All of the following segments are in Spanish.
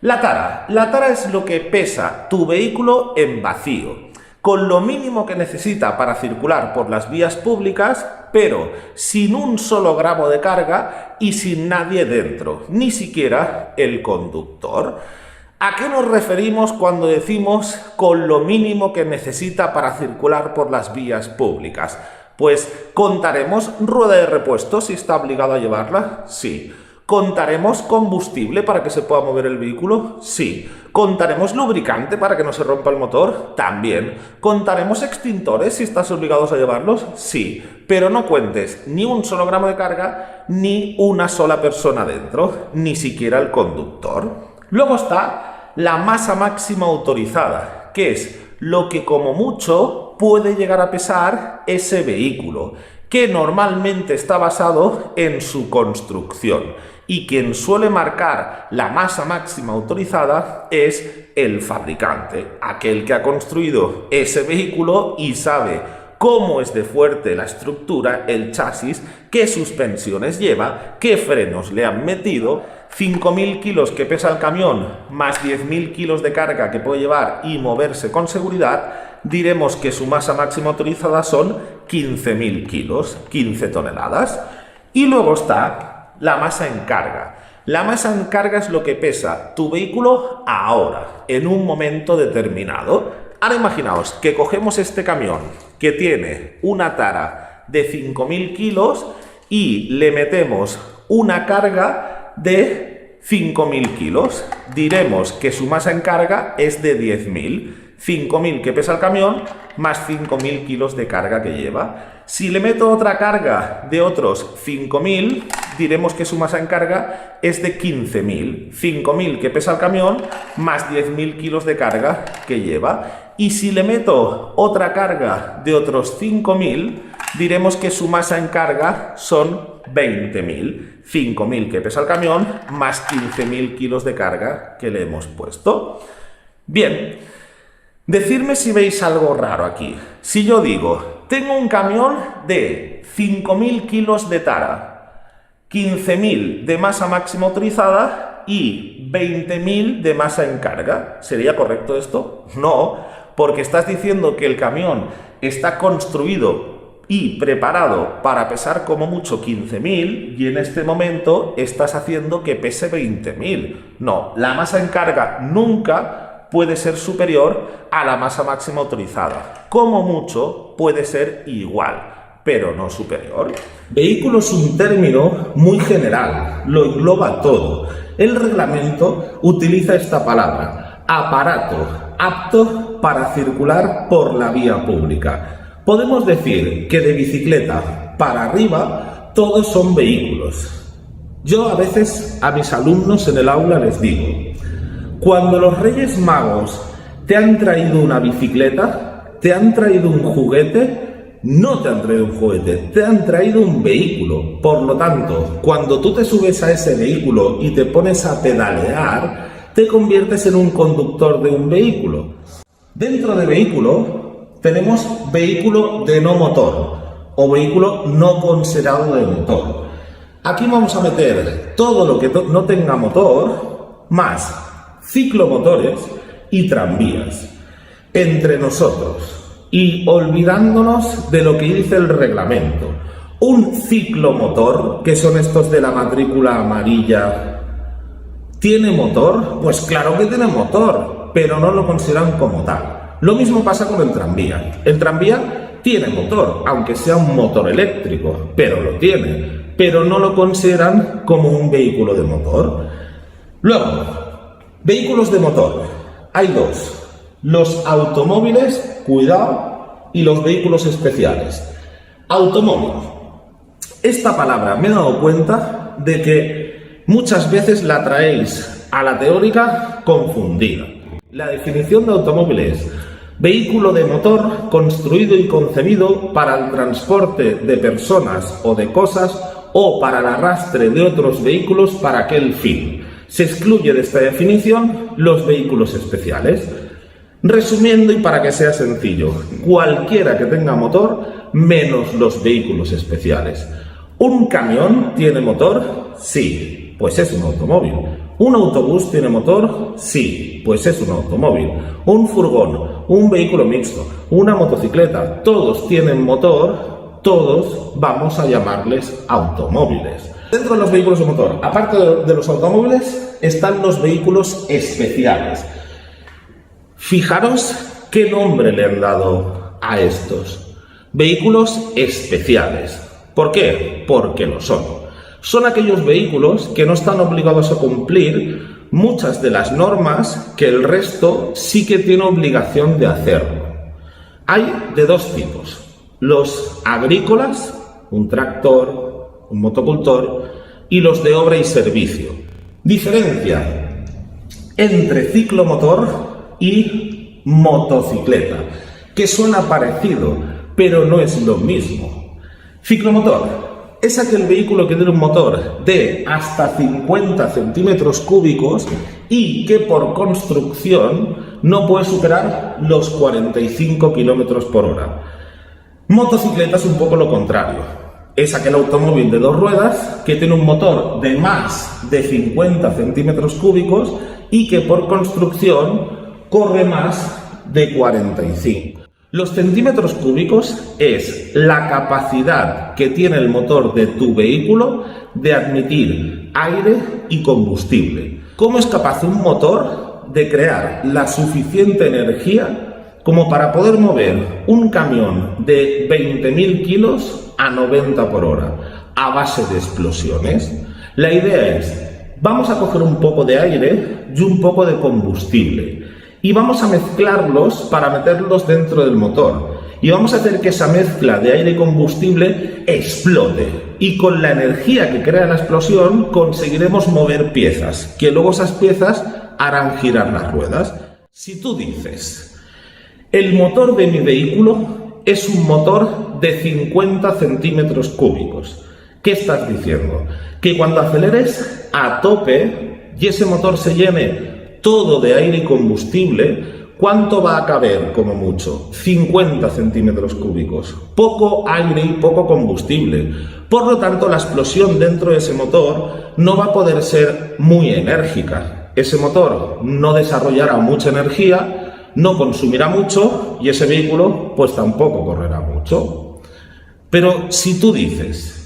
La tara. La tara es lo que pesa tu vehículo en vacío, con lo mínimo que necesita para circular por las vías públicas, pero sin un solo gramo de carga y sin nadie dentro, ni siquiera el conductor. ¿A qué nos referimos cuando decimos con lo mínimo que necesita para circular por las vías públicas? Pues contaremos rueda de repuesto si está obligado a llevarla, sí. ¿Contaremos combustible para que se pueda mover el vehículo? Sí. ¿Contaremos lubricante para que no se rompa el motor? También. ¿Contaremos extintores si estás obligado a llevarlos? Sí. Pero no cuentes ni un solo gramo de carga, ni una sola persona dentro, ni siquiera el conductor. Luego está la masa máxima autorizada, que es lo que como mucho puede llegar a pesar ese vehículo, que normalmente está basado en su construcción. Y quien suele marcar la masa máxima autorizada es el fabricante, aquel que ha construido ese vehículo y sabe cómo es de fuerte la estructura, el chasis, qué suspensiones lleva, qué frenos le han metido, 5.000 kilos que pesa el camión, más 10.000 kilos de carga que puede llevar y moverse con seguridad, diremos que su masa máxima autorizada son 15.000 kilos, 15 toneladas. Y luego está la masa en carga. La masa en carga es lo que pesa tu vehículo ahora, en un momento determinado. Ahora imaginaos que cogemos este camión que tiene una tara de 5.000 kilos y le metemos una carga de 5.000 kilos. Diremos que su masa en carga es de 10.000. 5.000 que pesa el camión más 5.000 kilos de carga que lleva. Si le meto otra carga de otros 5.000, diremos que su masa en carga es de 15.000. 5.000 que pesa el camión más 10.000 kilos de carga que lleva. Y si le meto otra carga de otros 5.000, diremos que su masa en carga son 20.000. 5.000 que pesa el camión más 15.000 kilos de carga que le hemos puesto. Bien. Decidme si veis algo raro aquí. Si yo digo, tengo un camión de 5.000 kilos de tara, 15.000 de masa máxima autorizada y 20.000 de masa en carga, ¿sería correcto esto? No, porque estás diciendo que el camión está construido y preparado para pesar como mucho 15.000 y en este momento estás haciendo que pese 20.000. No, la masa en carga nunca puede ser superior a la masa máxima autorizada. Como mucho puede ser igual, pero no superior. Vehículo es un término muy general, lo engloba todo. El reglamento utiliza esta palabra, aparato apto para circular por la vía pública. Podemos decir que de bicicleta para arriba todos son vehículos. Yo a veces a mis alumnos en el aula les digo, cuando los Reyes Magos te han traído una bicicleta, te han traído un juguete, no te han traído un juguete, te han traído un vehículo. Por lo tanto, cuando tú te subes a ese vehículo y te pones a pedalear, te conviertes en un conductor de un vehículo. Dentro de vehículo tenemos vehículo de no motor o vehículo no considerado de motor. Aquí vamos a meter todo lo que no tenga motor más ciclomotores y tranvías entre nosotros y olvidándonos de lo que dice el reglamento. Un ciclomotor, que son estos de la matrícula amarilla, ¿tiene motor? Pues claro que tiene motor, pero no lo consideran como tal. Lo mismo pasa con el tranvía. El tranvía tiene motor, aunque sea un motor eléctrico, pero lo tiene, pero no lo consideran como un vehículo de motor. Luego, vehículos de motor. Hay dos. Los automóviles, cuidado, y los vehículos especiales. Automóvil. Esta palabra me he dado cuenta de que muchas veces la traéis a la teórica confundida. La definición de automóvil es vehículo de motor construido y concebido para el transporte de personas o de cosas o para el arrastre de otros vehículos para aquel fin. Se excluye de esta definición los vehículos especiales. Resumiendo y para que sea sencillo, cualquiera que tenga motor menos los vehículos especiales. ¿Un camión tiene motor? Sí, pues es un automóvil. ¿Un autobús tiene motor? Sí, pues es un automóvil. Un furgón, un vehículo mixto, una motocicleta, todos tienen motor, todos vamos a llamarles automóviles. Dentro de los vehículos de motor, aparte de los automóviles, están los vehículos especiales. Fijaros qué nombre le han dado a estos. Vehículos especiales. ¿Por qué? Porque lo son. Son aquellos vehículos que no están obligados a cumplir muchas de las normas que el resto sí que tiene obligación de hacerlo. Hay de dos tipos. Los agrícolas, un tractor, un motocultor, y los de obra y servicio. Diferencia entre ciclomotor y motocicleta, que suena parecido, pero no es lo mismo. Ciclomotor es aquel vehículo que tiene un motor de hasta 50 centímetros cúbicos y que por construcción no puede superar los 45 kilómetros por hora. Motocicleta es un poco lo contrario. Es aquel automóvil de dos ruedas que tiene un motor de más de 50 centímetros cúbicos y que por construcción corre más de 45. Los centímetros cúbicos es la capacidad que tiene el motor de tu vehículo de admitir aire y combustible. ¿Cómo es capaz un motor de crear la suficiente energía como para poder mover un camión de 20.000 kilos a 90 por hora a base de explosiones? La idea es, vamos a coger un poco de aire y un poco de combustible y vamos a mezclarlos para meterlos dentro del motor y vamos a hacer que esa mezcla de aire y combustible explote, y con la energía que crea la explosión conseguiremos mover piezas, que luego esas piezas harán girar las ruedas. Si tú dices, el motor de mi vehículo es un motor de 50 centímetros cúbicos, ¿qué estás diciendo? Que cuando aceleres a tope y ese motor se llene todo de aire y combustible, ¿cuánto va a caber como mucho? 50 centímetros cúbicos. Poco aire y poco combustible. Por lo tanto, la explosión dentro de ese motor no va a poder ser muy enérgica. Ese motor no desarrollará mucha energía, no consumirá mucho y ese vehículo pues tampoco correrá mucho. Pero si tú dices,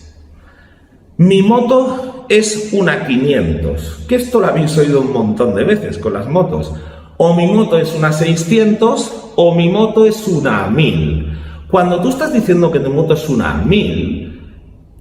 mi moto es una 500, que esto lo habéis oído un montón de veces con las motos, o mi moto es una 600 o mi moto es una 1000. Cuando tú estás diciendo que tu moto es una 1000,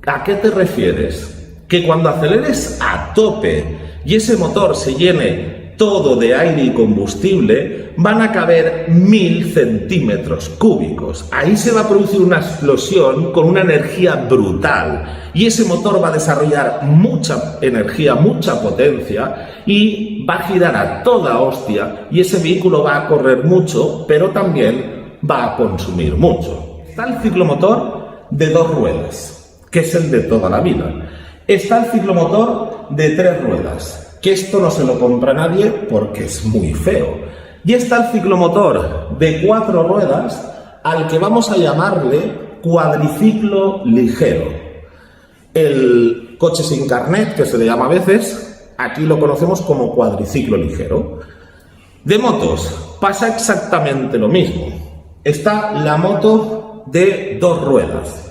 ¿a qué te refieres? Que cuando aceleres a tope y ese motor se llene todo de aire y combustible, van a caber 1000 centímetros cúbicos. Ahí se va a producir una explosión con una energía brutal y ese motor va a desarrollar mucha energía, mucha potencia y va a girar a toda hostia y ese vehículo va a correr mucho, pero también va a consumir mucho. Está el ciclomotor de dos ruedas, que es el de toda la vida. Está el ciclomotor de tres ruedas, que esto no se lo compra nadie porque es muy feo. Y está el ciclomotor de cuatro ruedas, al que vamos a llamarle cuadriciclo ligero. El coche sin carnet, que se le llama a veces, aquí lo conocemos como cuadriciclo ligero. De motos pasa exactamente lo mismo. Está la moto de dos ruedas.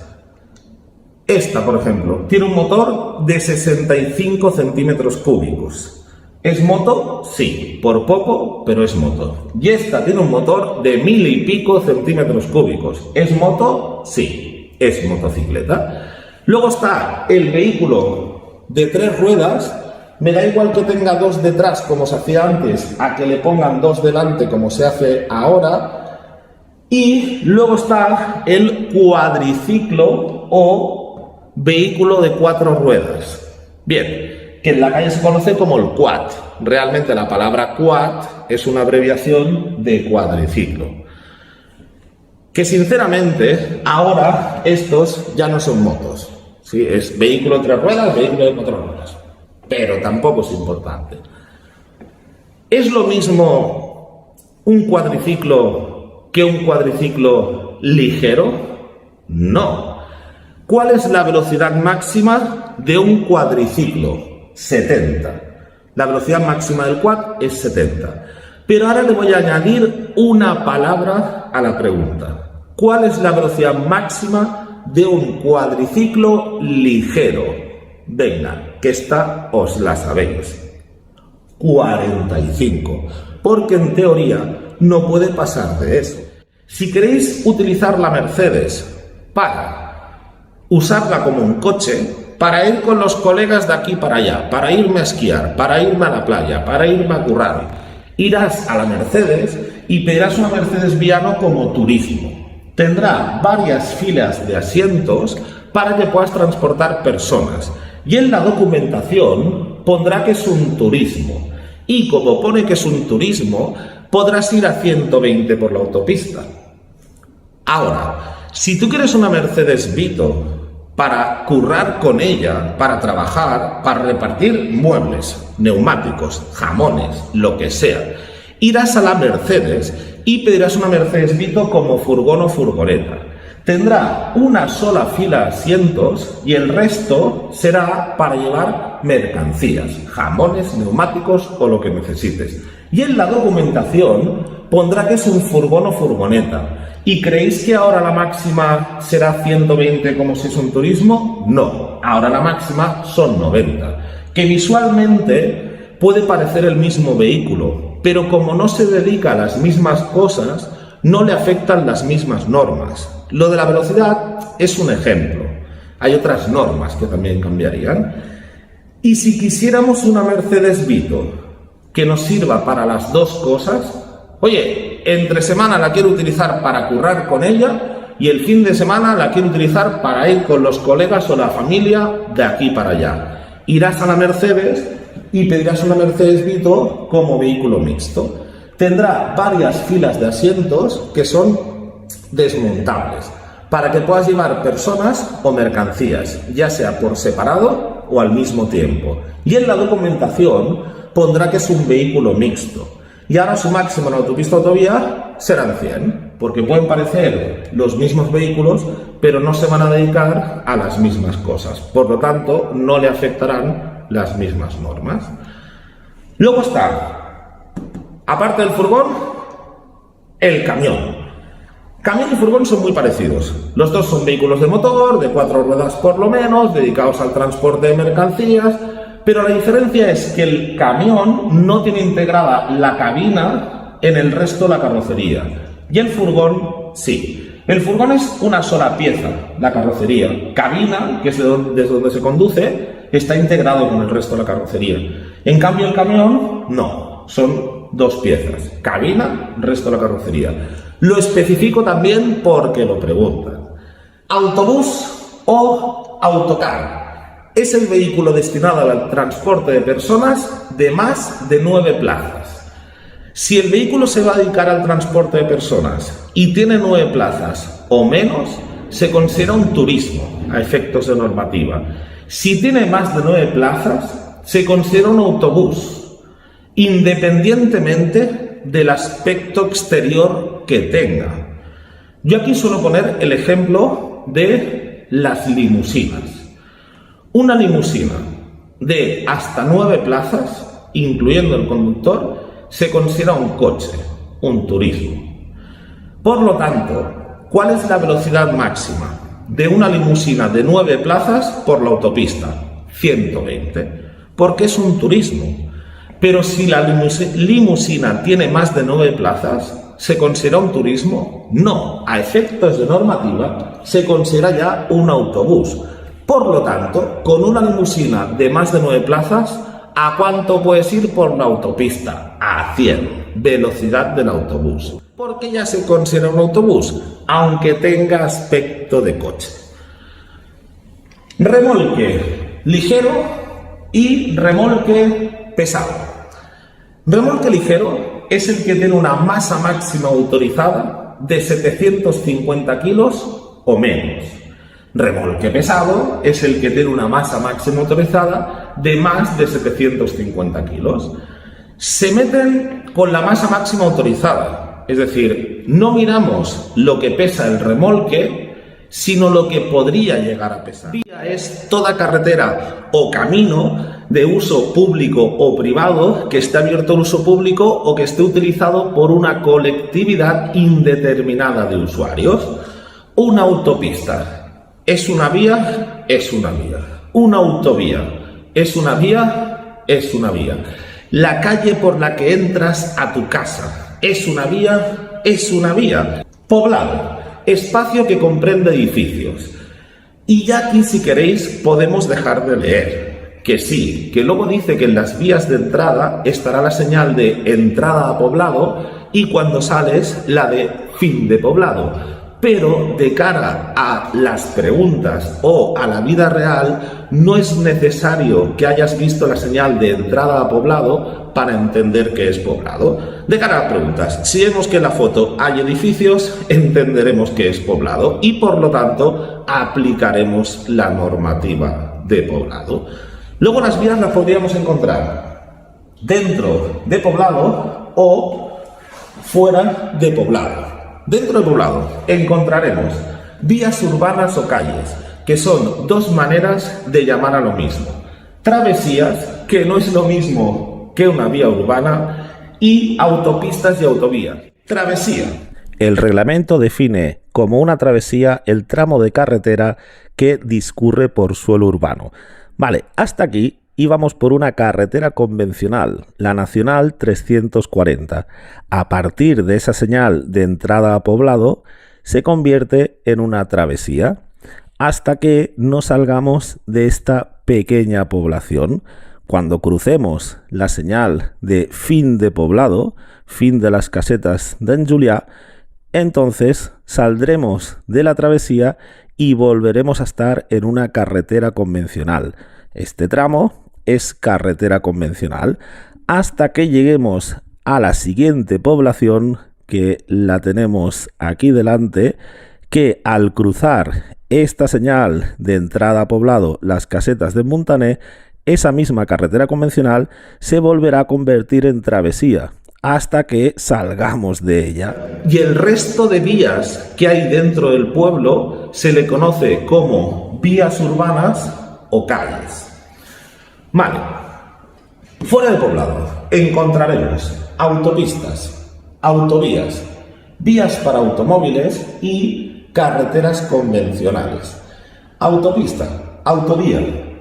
Esta, por ejemplo, tiene un motor de 65 centímetros cúbicos. ¿Es moto? Sí, por poco, pero es moto. Y esta tiene un motor de 1000 y pico centímetros cúbicos. ¿Es moto? Sí, es motocicleta. Luego está el vehículo de tres ruedas. Me da igual que tenga dos detrás, como se hacía antes, a que le pongan dos delante, como se hace ahora. Y luego está el cuadriciclo o vehículo de cuatro ruedas. Bien, que en la calle se conoce como el quad. Realmente la palabra quad es una abreviación de cuadriciclo. Que sinceramente ahora estos ya no son motos. ¿Sí? Es vehículo de tres ruedas, vehículo de cuatro ruedas. Pero tampoco es importante. ¿Es lo mismo un cuadriciclo que un cuadriciclo ligero? No. ¿Cuál es la velocidad máxima de un cuadriciclo? 70. La velocidad máxima del quad es 70. Pero ahora le voy a añadir una palabra a la pregunta. ¿Cuál es la velocidad máxima de un cuadriciclo ligero? Venga, que esta os la sabéis. 45. Porque en teoría no puede pasar de eso. Si queréis utilizar la Mercedes para usarla como un coche, para ir con los colegas de aquí para allá, para irme a esquiar, para irme a la playa, para irme a currar, irás a la Mercedes y pedirás una Mercedes Viano como turismo. Tendrá varias filas de asientos para que puedas transportar personas. Y en la documentación pondrá que es un turismo. Y como pone que es un turismo, podrás ir a 120 por la autopista. Ahora, si tú quieres una Mercedes Vito para currar con ella, para trabajar, para repartir muebles, neumáticos, jamones, lo que sea, irás a la Mercedes y pedirás una Mercedes Vito como furgón o furgoneta. Tendrá una sola fila de asientos y el resto será para llevar mercancías, jamones, neumáticos o lo que necesites. Y en la documentación pondrá que es un furgón o furgoneta. ¿Y creéis que ahora la máxima será 120 como si es un turismo? No, ahora la máxima son 90. Que visualmente puede parecer el mismo vehículo, pero como no se dedica a las mismas cosas, no le afectan las mismas normas. Lo de la velocidad es un ejemplo. Hay otras normas que también cambiarían. Y si quisiéramos una Mercedes Vito que nos sirva para las dos cosas, oye, entre semana la quiero utilizar para currar con ella y el fin de semana la quiero utilizar para ir con los colegas o la familia de aquí para allá. Irás a la Mercedes y pedirás una Mercedes Vito como vehículo mixto. Tendrá varias filas de asientos que son desmontables para que puedas llevar personas o mercancías, ya sea por separado o al mismo tiempo. Y en la documentación pondrá que es un vehículo mixto. Y ahora su máximo en la autopista o autovía serán 100, porque pueden parecer los mismos vehículos, pero no se van a dedicar a las mismas cosas. Por lo tanto, no le afectarán las mismas normas. Luego está, aparte del furgón, el camión. Camión y furgón son muy parecidos. Los dos son vehículos de motor, de 4 ruedas por lo menos, dedicados al transporte de mercancías, pero la diferencia es que el camión no tiene integrada la cabina en el resto de la carrocería. Y el furgón, sí. El furgón es una sola pieza, la carrocería. Cabina, que es desde donde se conduce, está integrado con el resto de la carrocería. En cambio, el camión, no. Son dos piezas. Cabina, resto de la carrocería. Lo especifico también porque lo preguntan. ¿Autobús o autocar? Es el vehículo destinado al transporte de personas de más de 9 plazas. Si el vehículo se va a dedicar al transporte de personas y tiene 9 plazas o menos, se considera un turismo a efectos de normativa. Si tiene más de 9 plazas, se considera un autobús, independientemente del aspecto exterior que tenga. Yo aquí suelo poner el ejemplo de las limusinas. Una limusina de hasta 9 plazas, incluyendo el conductor, se considera un coche, un turismo. Por lo tanto, ¿cuál es la velocidad máxima de una limusina de 9 plazas por la autopista? 120, porque es un turismo. Pero si la limusina tiene más de 9 plazas, ¿se considera un turismo? No, a efectos de normativa se considera ya un autobús. Por lo tanto, con una limusina de más de 9 plazas, ¿a cuánto puedes ir por la autopista? A 100, velocidad del autobús. Porque ya se considera un autobús, aunque tenga aspecto de coche. Remolque ligero y remolque pesado. Remolque ligero es el que tiene una masa máxima autorizada de 750 kilos o menos. Remolque pesado es el que tiene una masa máxima autorizada de más de 750 kilos. Se meten con la masa máxima autorizada, es decir, no miramos lo que pesa el remolque, sino lo que podría llegar a pesar. Vía es toda carretera o camino de uso público o privado que esté abierto al uso público o que esté utilizado por una colectividad indeterminada de usuarios. Una autopista es una vía, es una vía. Una autovía es una vía, es una vía. La calle por la que entras a tu casa es una vía, es una vía. Poblado, espacio que comprende edificios. Y ya aquí, si queréis, podemos dejar de leer. Que sí, que luego dice que en las vías de entrada estará la señal de entrada a poblado y cuando sales la de fin de poblado. Pero de cara a las preguntas o a la vida real, no es necesario que hayas visto la señal de entrada a poblado para entender que es poblado. De cara a preguntas, si vemos que en la foto hay edificios, entenderemos que es poblado y por lo tanto aplicaremos la normativa de poblado. Luego las vías las podríamos encontrar dentro de poblado o fuera de poblado. Dentro de poblado encontraremos vías urbanas o calles, que son dos maneras de llamar a lo mismo. Travesías, que no es lo mismo que una vía urbana, y autopistas y autovías. Travesía. El reglamento define como una travesía el tramo de carretera que discurre por suelo urbano. Vale, hasta aquí íbamos por una carretera convencional, la Nacional 340. A partir de esa señal de entrada a poblado, se convierte en una travesía, hasta que no salgamos de esta pequeña población. Cuando crucemos la señal de fin de poblado, fin de las casetas d'en Julià, entonces saldremos de la travesía y volveremos a estar en una carretera convencional. Este tramo es carretera convencional hasta que lleguemos a la siguiente población, que la tenemos aquí delante, que al cruzar esta señal de entrada a poblado, las casetas de Montaner, esa misma carretera convencional se volverá a convertir en travesía hasta que salgamos de ella. Y el resto de vías que hay dentro del pueblo se le conoce como vías urbanas o calles. Vale. Fuera de poblado encontraremos autopistas, autovías, vías para automóviles y carreteras convencionales. Autopista, autovía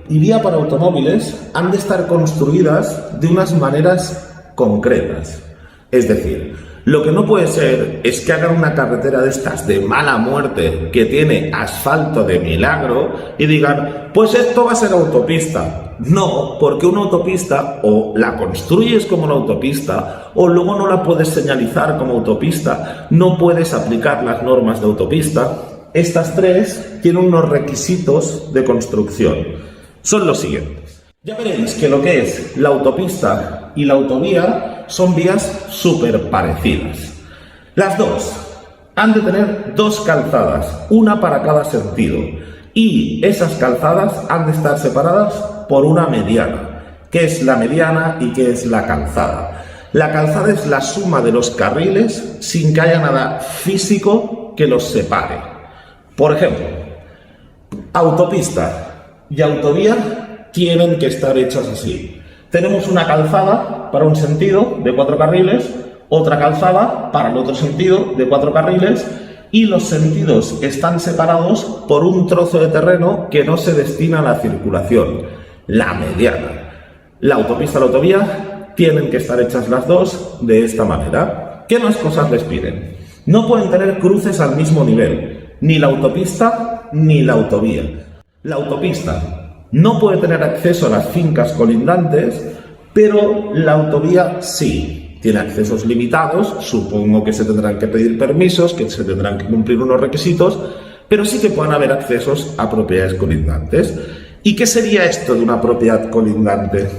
y vía para automóviles han de estar construidas de unas maneras concretas. Es decir, lo que no puede ser es que hagan una carretera de estas de mala muerte que tiene asfalto de milagro y digan, pues esto va a ser autopista. No, porque una autopista o la construyes como una autopista o luego no la puedes señalizar como autopista, no puedes aplicar las normas de autopista. Estas tres tienen unos requisitos de construcción. Son los siguientes. Ya veréis que lo que es la autopista y la autovía son vías súper parecidas. Las dos han de tener dos calzadas, una para cada sentido, y esas calzadas han de estar separadas por una mediana. ¿Qué es la mediana y qué es la calzada? La calzada es la suma de los carriles sin que haya nada físico que los separe. Por ejemplo, autopista y autovía tienen que estar hechas así. Tenemos una calzada para un sentido de 4 carriles, otra calzada para el otro sentido de 4 carriles y los sentidos están separados por un trozo de terreno que no se destina a la circulación, la mediana. La autopista y la autovía tienen que estar hechas las dos de esta manera. ¿Qué más cosas les piden? No pueden tener cruces al mismo nivel, ni la autopista ni la autovía. La autopista no puede tener acceso a las fincas colindantes, pero la autovía sí. Tiene accesos limitados, supongo que se tendrán que pedir permisos, que se tendrán que cumplir unos requisitos, pero sí que pueden haber accesos a propiedades colindantes. ¿Y qué sería esto de una propiedad colindante?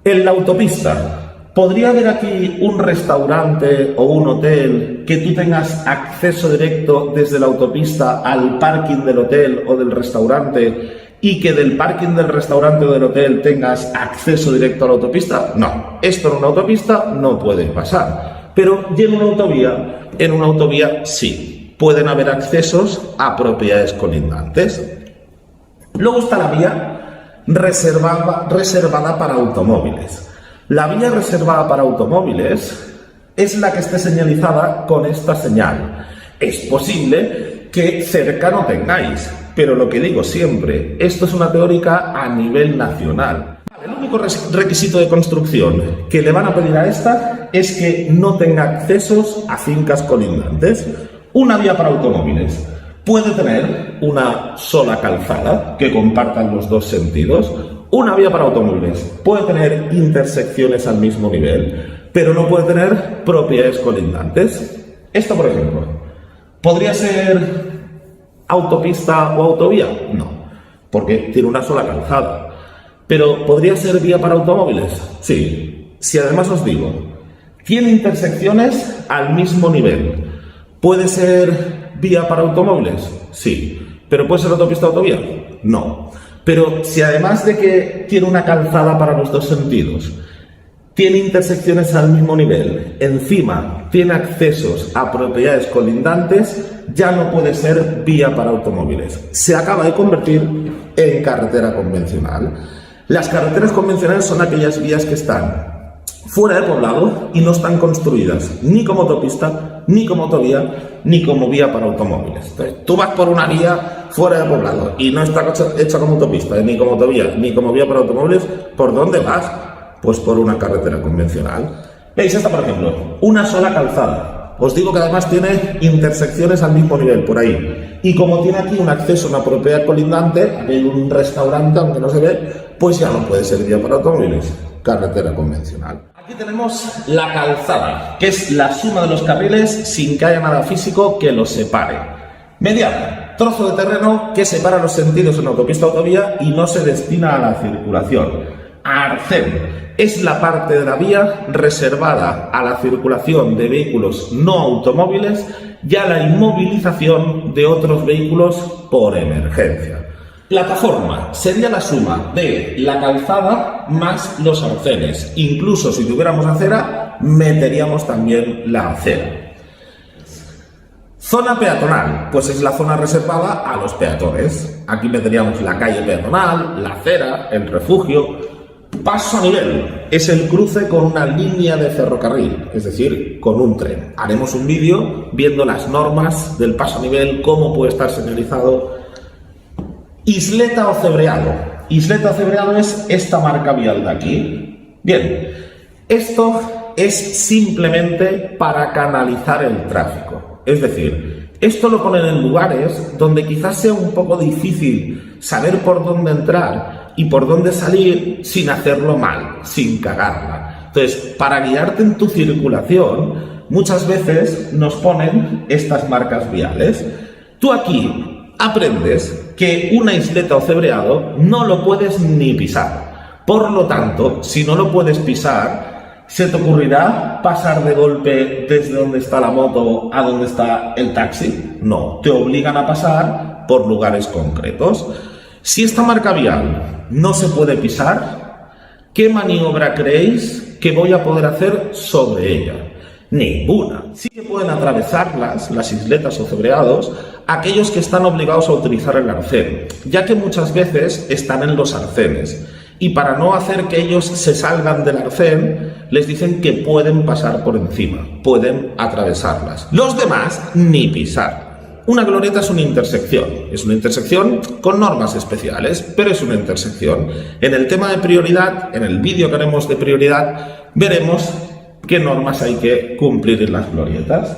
En la autopista, ¿podría haber aquí un restaurante o un hotel que tú tengas acceso directo desde la autopista al parking del hotel o del restaurante y que del parking del restaurante o del hotel tengas acceso directo a la autopista? No, esto en una autopista no puede pasar. Pero ¿y en una autovía? En una autovía sí. pueden haber accesos a propiedades colindantes. Luego está la vía reservada para automóviles. La vía reservada para automóviles es la que esté señalizada con esta señal. Es posible que cerca no tengáis, pero lo que digo siempre, esto es una teórica a nivel nacional. El único requisito de construcción que le van a pedir a esta es que no tenga accesos a fincas colindantes. Una vía para automóviles puede tener una sola calzada que compartan los dos sentidos. Una vía para automóviles puede tener intersecciones al mismo nivel, pero no puede tener propiedades colindantes. Esto, por ejemplo, ¿podría ser autopista o autovía? No, porque tiene una sola calzada. ¿Pero podría ser vía para automóviles? Sí. Si además os digo, tiene intersecciones al mismo nivel, ¿puede ser vía para automóviles? Sí. ¿Pero puede ser autopista o autovía? No. Pero si además de que tiene una calzada para los dos sentidos, tiene intersecciones al mismo nivel, encima tiene accesos a propiedades colindantes, ya no puede ser vía para automóviles. Se acaba de convertir en carretera convencional. Las carreteras convencionales son aquellas vías que están fuera de poblado y no están construidas ni como autopista, ni como autovía, ni como vía para automóviles. Entonces, tú vas por una vía fuera de poblado y no está hecha como autopista, ni como autovía, ni como vía para automóviles, ¿por dónde vas? Pues por una carretera convencional. ¿Veis? Esta, por ejemplo, una sola calzada. Os digo que además tiene intersecciones al mismo nivel, por ahí. Y como tiene aquí un acceso a una propiedad colindante, aquí hay un restaurante, aunque no se ve, pues ya no puede ser vía para automóviles, carretera convencional. Aquí tenemos la calzada, que es la suma de los carriles sin que haya nada físico que los separe. Mediana, trozo de terreno que separa los sentidos en autopista o autovía y no se destina a la circulación. Arcén es la parte de la vía reservada a la circulación de vehículos no automóviles y a la inmovilización de otros vehículos por emergencia. Plataforma sería la suma de la calzada más los arcenes. Incluso si tuviéramos acera, meteríamos también la acera. Zona peatonal, pues es la zona reservada a los peatones. Aquí meteríamos la calle peatonal, la acera, el refugio. Paso a nivel es el cruce con una línea de ferrocarril, es decir, con un tren. Haremos un vídeo viendo las normas del paso a nivel, cómo puede estar señalizado. Isleta o cebreado. Isleta o cebreado es esta marca vial de aquí. Bien, esto es simplemente para canalizar el tráfico. Es decir, esto lo ponen en lugares donde quizás sea un poco difícil saber por dónde entrar y por dónde salir sin hacerlo mal, sin cagarla. Entonces, para guiarte en tu circulación, muchas veces nos ponen estas marcas viales. Tú aquí aprendes que una isleta o cebreado no lo puedes ni pisar. Por lo tanto, si no lo puedes pisar, ¿se te ocurrirá pasar de golpe desde donde está la moto a donde está el taxi? No, te obligan a pasar por lugares concretos. Si esta marca vial no se puede pisar, ¿qué maniobra creéis que voy a poder hacer sobre ella? Ninguna. Sí que pueden atravesarlas, las isletas o cebreados, aquellos que están obligados a utilizar el arcén, ya que muchas veces están en los arcenes. Y para no hacer que ellos se salgan del arcén, les dicen que pueden pasar por encima, pueden atravesarlas. Los demás, ni pisar. Una glorieta es una intersección con normas especiales, pero es una intersección. En el tema de prioridad, en el vídeo que haremos de prioridad, veremos qué normas hay que cumplir en las glorietas.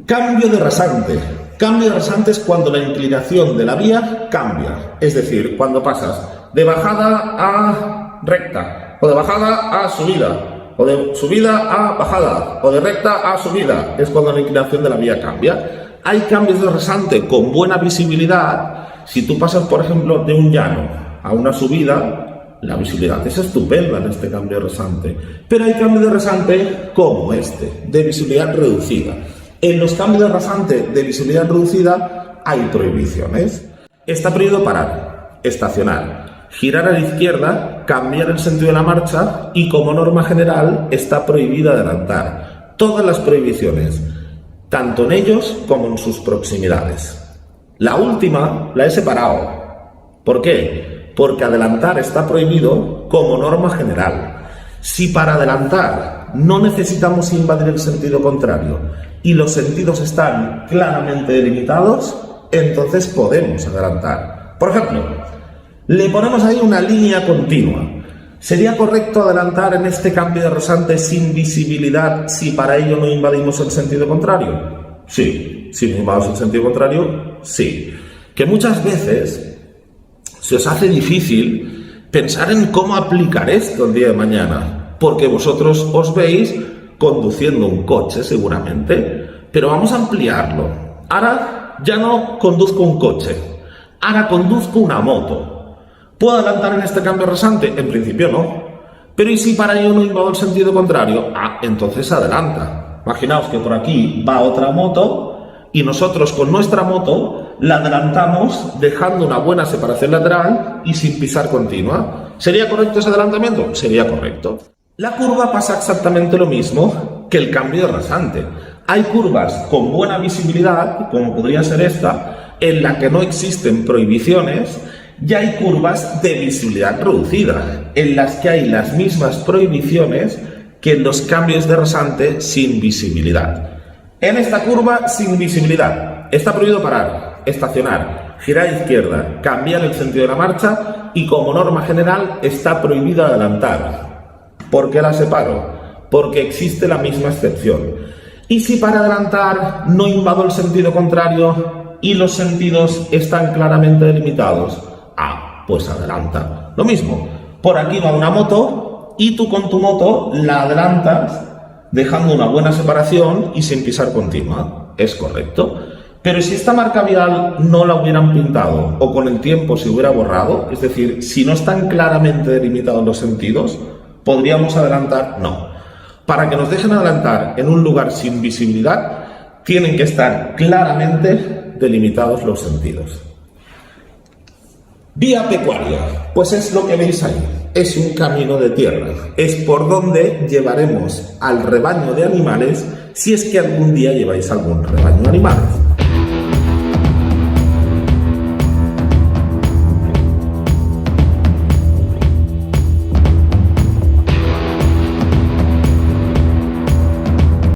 Cambio de rasante. Cambio de rasante es cuando la inclinación de la vía cambia, es decir, cuando pasas de bajada a recta, o de bajada a subida, o de subida a bajada, o de recta a subida, es cuando la inclinación de la vía cambia. Hay cambios de rasante con buena visibilidad. Si tú pasas, por ejemplo, de un llano a una subida, la visibilidad es estupenda en este cambio de rasante. Pero hay cambios de rasante como este, de visibilidad reducida. En los cambios de rasante de visibilidad reducida hay prohibiciones. Está prohibido parar, estacionar, girar a la izquierda, cambiar el sentido de la marcha y, como norma general, está prohibido adelantar. Todas las prohibiciones tanto en ellos como en sus proximidades. La última la he separado. ¿Por qué? Porque adelantar está prohibido como norma general. Si para adelantar no necesitamos invadir el sentido contrario y los sentidos están claramente delimitados, entonces podemos adelantar. Por ejemplo, le ponemos ahí una línea continua. ¿Sería correcto adelantar en este cambio de rasante sin visibilidad si para ello no invadimos el sentido contrario? Sí. Si no invadimos el sentido contrario, sí. Que muchas veces se os hace difícil pensar en cómo aplicar esto el día de mañana, porque vosotros os veis conduciendo un coche seguramente, pero vamos a ampliarlo. Ahora ya no conduzco un coche, ahora conduzco una moto. ¿Puedo adelantar en este cambio rasante? En principio no. Pero ¿y si para ello no invado el sentido contrario? Entonces adelanta. Imaginaos que por aquí va otra moto y nosotros con nuestra moto la adelantamos dejando una buena separación lateral y sin pisar continua. ¿Sería correcto ese adelantamiento? Sería correcto. La curva pasa exactamente lo mismo que el cambio de rasante. Hay curvas con buena visibilidad, como podría ser esta, en la que no existen prohibiciones, y hay curvas de visibilidad reducida, en las que hay las mismas prohibiciones que en los cambios de rasante sin visibilidad. En esta curva sin visibilidad está prohibido parar, estacionar, girar a izquierda, cambiar el sentido de la marcha y como norma general está prohibido adelantar. ¿Por qué la separo? Porque existe la misma excepción. ¿Y si para adelantar no invado el sentido contrario y los sentidos están claramente delimitados? Pues adelanta. Lo mismo, por aquí va una moto y tú con tu moto la adelantas dejando una buena separación y sin pisar continua. Es correcto. Pero si esta marca vial no la hubieran pintado o con el tiempo se hubiera borrado, es decir, si no están claramente delimitados los sentidos, ¿podríamos adelantar? No. Para que nos dejen adelantar en un lugar sin visibilidad, tienen que estar claramente delimitados los sentidos. Vía pecuaria, pues es lo que veis ahí, es un camino de tierra, es por donde llevaremos al rebaño de animales si es que algún día lleváis algún rebaño de animales.